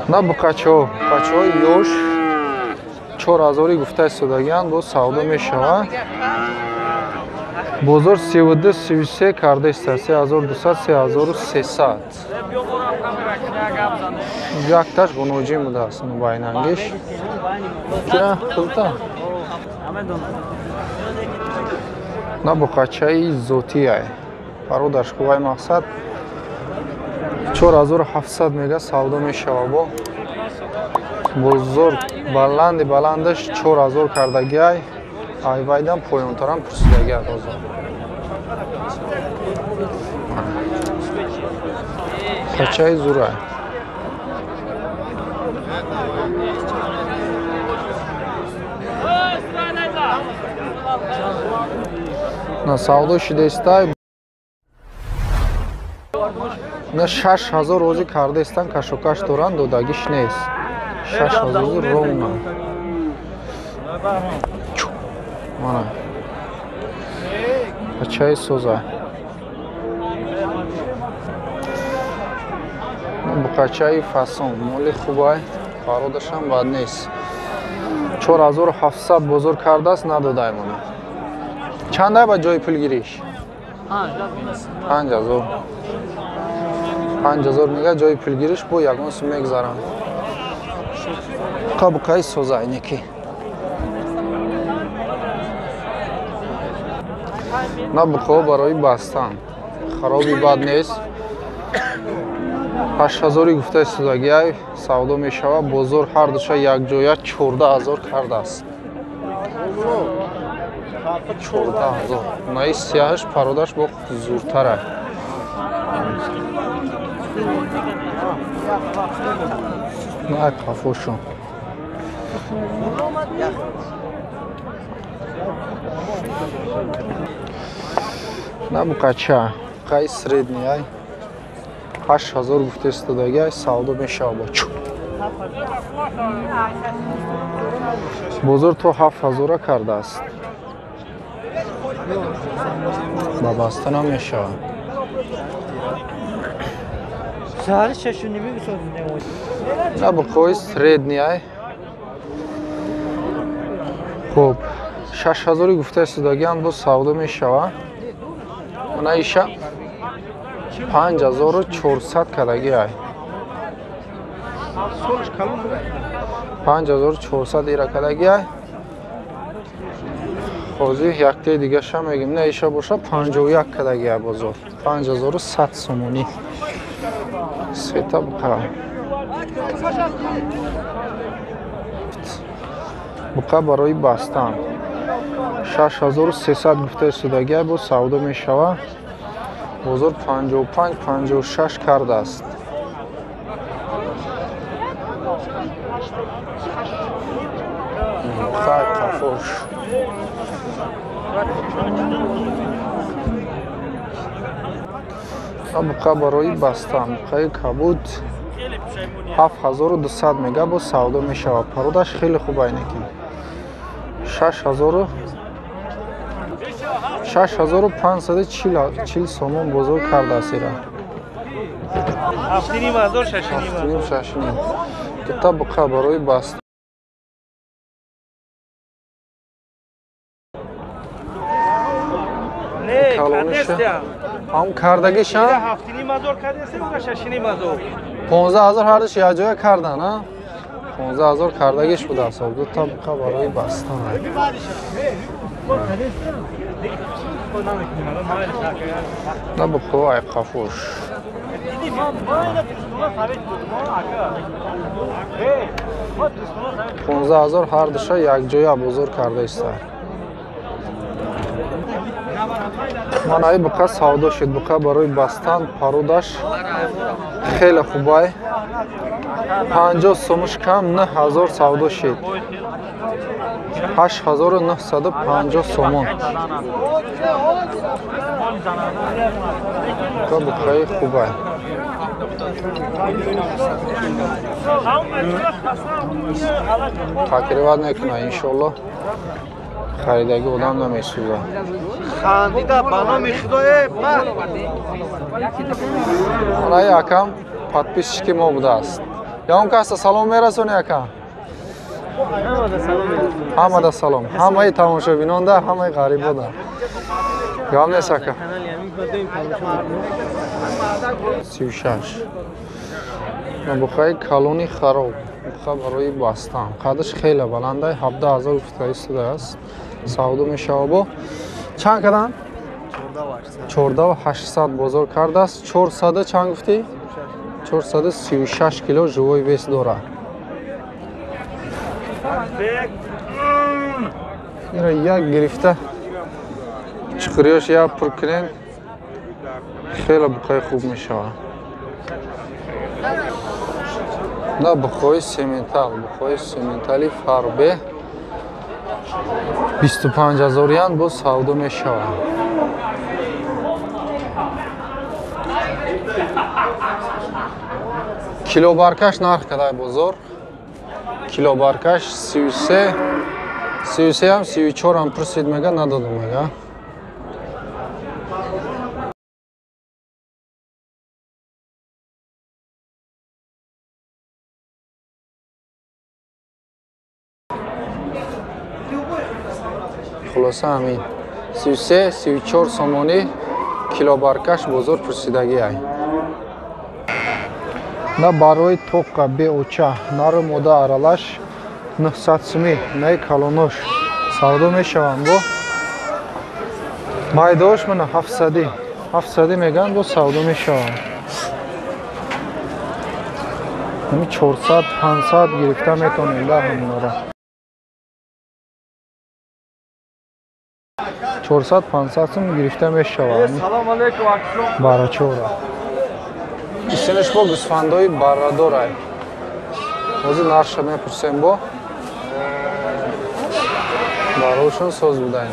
На букачо ёш 4000 гуфта истодагианд, бо савдо мешавад. Бозор 32-33 карда иста 3200 3300. Якташ гуноҷин будааст байнангиш. Кира хилта. На букачаи зотияй. Бародар шувай мақсад 4700 мега савдо мешавад, бо бозор баландаш 4000 кардагиай. Айвайдан поёнтарам пурсидагиа бозор. Качаи зурай. На савдо шидестай на 6000 рози карда истан кашокаш доранд, додагиш нест. 6000 ровна. Мана. Качаи соза. Букачаи фасон. Моли хубай. Бародаршам бад нест. 4700 бозор кардааст, надодай мана. Чандай ба ҷои пулгириш? 5000. 5000 мега ҷои пулгириш, бо ягон сум мегзарам. Букаи соза айнеки. На букао барои бастан. Хароби бад нест. 8000 гуфта истодагиай савдо мешавад. Бозор ҳар душа якҷоя 14000 кардааст. 14000. Наи сиёҳаш пародаш бо зуртара. На кафошо. На букача. Кай средний ай. 8000 гуфта истодагиай савдо мешавад. Бозор то 7000 кардааст. Ба бастан ҳам мешавад. На букои средний ай. Хуб 6000 гуфта истодагианд, бо савдо мешавад. Мана иша 5400 кадагиай. 5400 ира кадагиай. ҳозир якте дигаша мегим. Не иша боша 51 кадагиай бозор. 5100 сомонӣ. Света бука. Бука барои бастан. 6300 гуфта истодагиай, бо савдо мешавад. бозор 55-56 кардааст. Хай кафош. Бука барои бастан. Букаи кабуд 7200 мега, бо савдо мешавад. Пародаш хеле хуба айнеки. 6540 сомон бозор кардааст ира. 7500 дута бука барои бастан. ҳам кардагишам 15000 ҳардаш якҷоя кардан, а 15000 кардагиш будааст. дута бука барои бастан. На букаи қафош. 15000 ҳар душа якҷоя бозор карда истад. Манаи бука савдо шуд. Бука барои бастан. Пародаш хеле хубай. 50 сомуш кам 9000 савдо шуд. 8950 сомон. Букаи хубай. Такриват мекуна иншолло. Харидаги одам намесӯзад. Хандида ба номи Худое Манаи якам подписчики мо будааст. یا اون کسی سلام میرسونی اکا؟ همه دا سلام. همه تماشا بینان ده، همه غریبا ده. گام نیست اکا؟ 36. بخوای کالونی خراب. بخواه برای باستان. قدش خیلی بلنده. 17,000 ایستاده است. سعودو میشه با. چند کدن؟ 14,800 بزرگ کرده است. 400 چند گفتی؟ 436 کیلو جوی ویس داره. یک گرفته چکریاش یا پر کنین خیلی بخوای خوب میشه. نه بخوای سیمنتالی فربه 25,000 ین با سعودو میشه. کیلو بارکش نرخ کدای بزرگ. کیلو بارکش 33 هم 34 هم پرسید میگه نداده میگه. خلاصه همین 33 34 سومونی کیلو بارکش بزرگ پرسیدگی ای. نه برای توقع به اوچه نر موده ارالش 900 سومی نه کالونوش سعودو میشوند با مایداش من 700 میگن با سعودو میشوند. همین 400 500 گرفته میتونیم در همین را 400 500 سوم گرفته میشوند. سلام علیکم بارچورا اسمش با گوسفندای بارادور ای. اوزی نرش میپرسیم با باروشون سوز بودن.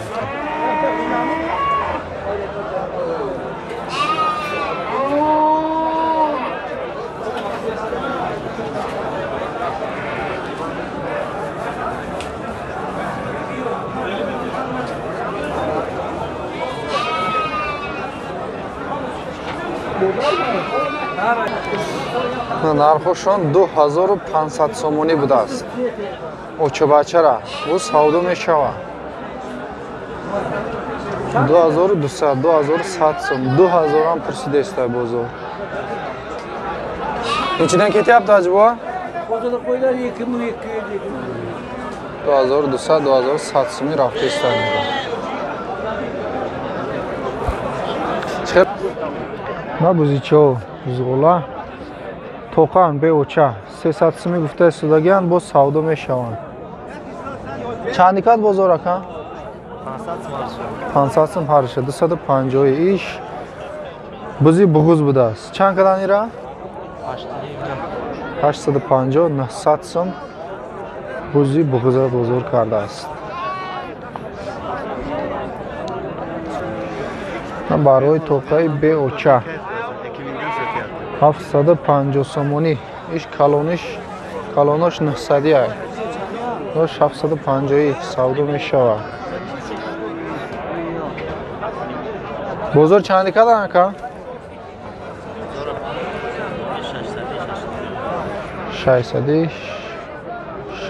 نرخشون 2500 سومونی بوده است. اوچه بچه را او سعودو می شود 2200 2100 سوم 2000 هم پرسیده است بزرگ. اینچیدن که تیاب تاجبا 2200 2100 سومی رفته است. ما بوزیچو زغلا توقعاً به اوچه 300 سومی گفته استودگیان با سعودو می شوند. چند کات بزرگ کن؟ 500 سوم هرشه 250 ایش بزی بغوز بوده است. چند کدانی را؟ 850 900 سوم بزی بغوز را بزرگ کرده است. برای توقعی به اوچه 750 سومونی ایش کالونش 900 ای داشت 750 سعودو می شود. بزرگ چندی کدن که؟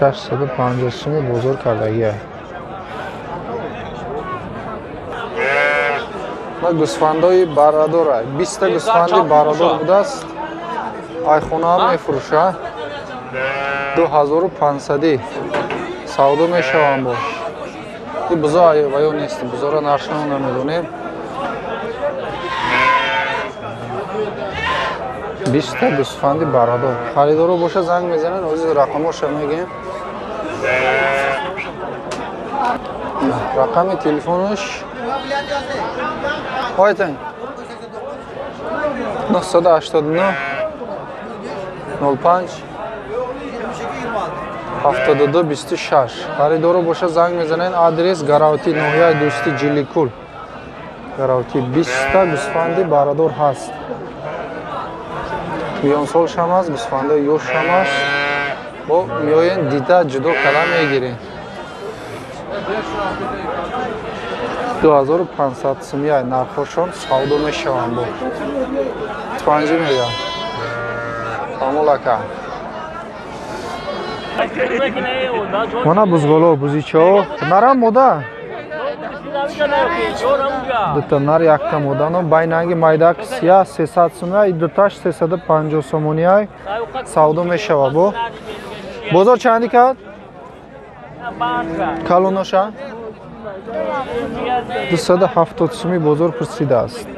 650 سومی بزرگ کردگی. گوسفندای بارادور 20 گوسفندی بارادور بوده است. آیخونه هم میفروشه 2500 سعودو میشوند باش. این بزرگ ویو نیست بزرگ نرشان نمیدونیم. 20 گوسفندی بارادور خریدارو باشه زنگ میزنن از رقمش میگیم. رقم تلفنش هایتن 989 05 72 26 خریدارو باشه زنگ میزنن. آدرس گراوتی نوحیه دوستی جلیکول گراوتی 20 گوسفندی بارادور هست. میان سال شما است گوسفنده یوش شما است با میاین دیده جدا کلا میگیرین 2500 سومی نرخشون سعودو میشوند با 5 میلیون. سلام علیکم. Mana buzg'alo, buzichov. Naram moda. Duta nar yakta modano. Baynagi mayda qisiya 300 so'mga, idutash 350 so'moniy. Savdo meshava bu. Bozor chandi kat? Kalonosha? 270 so'mga bozor pursida است.